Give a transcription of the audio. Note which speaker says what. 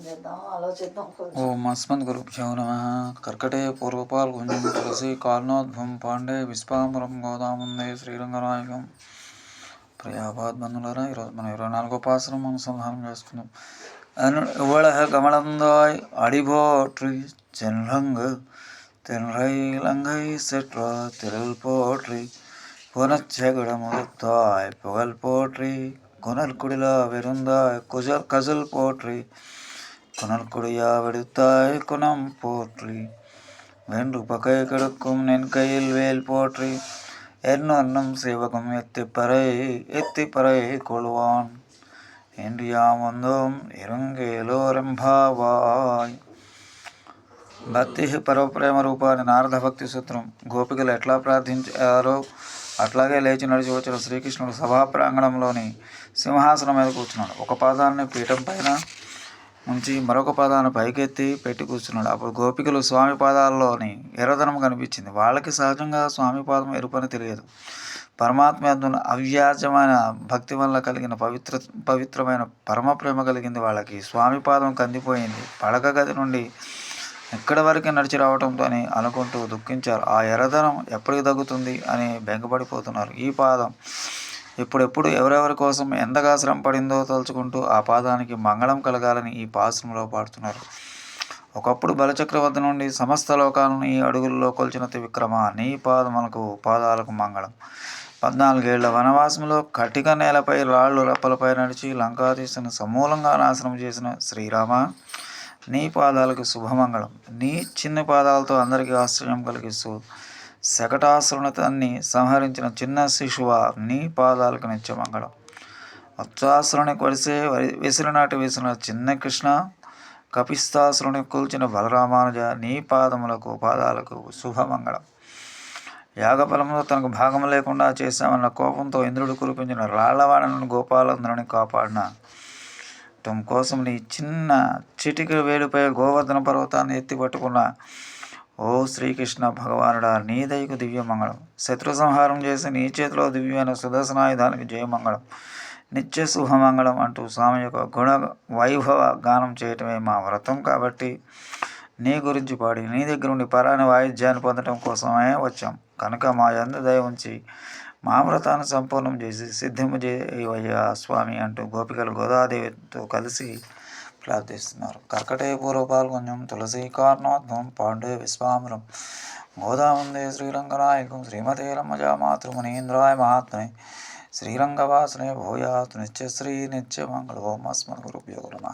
Speaker 1: చేద్దాం ఆలోచిద్దాం కొంచెం.
Speaker 2: ఓం అస్మద్గురుభ్యో నమః. కర్కటే పూర్వపాల్గుంజం తులసి కాల్నోద్భవం పాండే విశ్వాంబరం గోదాముందే శ్రీరంగనాయకం. ప్రియాబాద్ బంధువులారా, ఈరోజు మనం 24వ పాసురం అనుసంధానం చేసుకుందాం. உலக கமலந்தாய் அடிபோற்றி சென்றங்கு தென்றை இலங்கை செற்ற திரள் போற்றி புனச்செகுட முகத்தாய் புகழ் போற்றி குணல் குடிலா விருந்தாய் கசல் போற்றி குணல் குடியா வெடுத்தாய் குணம் போற்றி வென்று பகை கெடுக்கும் நின் கையில் வேல் போற்றி என்னொன்னும் சிவகம் எத்திப்பறை கொள்வான் ఇండియాం వందోం ఇరుంగేలోరెంభావాయ్. భక్తి పరప్రేమ రూపాన్ని నారద భక్తి సూత్రం. గోపికలు ఎట్లా ప్రార్థించారో అట్లాగే లేచి నడిచి వచ్చిన శ్రీకృష్ణుడు సభా ప్రాంగణంలోని సింహాసనం మీద కూర్చున్నాడు. ఒక పాదాన్ని పీఠం పైన ఉంచి మరొక పాదాన్ని పైకెత్తి పెట్టి కూర్చున్నాడు. అప్పుడు గోపికలు స్వామి పాదాల్లోని ఎర్రదనం కనిపించింది. వాళ్ళకి సహజంగా స్వామి పాదం ఎరుపని తెలియదు. పరమాత్మ యందు అవ్యాజమైన భక్తి వల్ల కలిగిన పవిత్రమైన పరమ ప్రేమ కలిగింది వాళ్ళకి. స్వామి పాదం కందిపోయింది. పడక గది నుండి ఎక్కడి వరకు నడిచి రావడంతో అనుకుంటూ దుఃఖించారు. ఆ ఎర్రదనం ఎప్పటికి తగ్గుతుంది అని బెంగపడిపోతున్నారు. ఈ పాదం ఎప్పుడెప్పుడు ఎవరెవరి కోసం ఎంతగా శ్రమ పడిందో తలుచుకుంటూ ఆ పాదానికి మంగళం కలగాలని ఈ పాశ్రంలో పాడుతున్నారు. ఒకప్పుడు బలచక్రవర్తి నుండి సమస్త లోకాలను ఈ అడుగుల్లో కొల్చిన త్రివిక్రమ, నీ పాదాలకు మంగళం. 14 ఏళ్ల వనవాసంలో కటిక నేలపై రాళ్ళు రప్పలపై నడిచి లంకాధీశను సమూలంగా నాశనం చేసిన శ్రీరామ, నీ పాదాలకు శుభమంగళం. నీ చిన్న పాదాలతో అందరికీ ఆశ్చర్యం కలిగిస్తూ శకటాసురుని సంహరించిన చిన్న శిశువ, నీ పాదాలకు నిత్యమంగళం. వత్సాసురుని కొలిసే విసిరిన చిన్న కృష్ణ, కపిస్తాసురుని కూల్చిన బలరామానుజ, నీ పాదాలకు శుభమంగళం. యాగఫలంలో తనకు భాగం లేకుండా చేశామన్న కోపంతో ఇంద్రుడు కురిపించిన రాళ్లవాడలను గోపాలందరిని కాపాడిన కోసం నీ చిన్న చిటిక వేలుపై గోవర్ధన పర్వతాన్ని ఎత్తిపట్టుకున్న ఓ శ్రీకృష్ణ భగవానుడా, నీ దయకు దివ్యమంగళం. శత్రు సంహారం చేసి నీ చేతిలో దివ్యమైన సుదర్శనాయుధానికి జయమంగళం, నిత్య శుభమంగళం అంటూ స్వామి యొక్క గుణ వైభవ గానం చేయటమే మా వ్రతం. కాబట్టి నీ గురించి పాడి నీ దగ్గర నుండి పరాని వాయిద్యాన్ని పొందడం కోసమే వచ్చాం. కనుక మా యందు దయ ఉంచి మా వ్రతాన్ని సంపూర్ణం చేసి సిద్ధింపు చేయవయ్యా స్వామి అంటూ గోపికలు గోదాదేవితో కలిసి ప్రార్థిస్తున్నారు. కర్కటే పూర్వపాల్గుంజం తులసి కార్ణోద్భవం పాండే విశ్వాంబరం గోదాముందే శ్రీరంగనాయకం. శ్రీమతే రమజా మాతృమునీంద్రాయ మహాత్మనే శ్రీరంగవాసనే భూయాత్ నిత్యశ్రీ నిత్యమంగళం. అస్మద్గురుభ్యో నమః.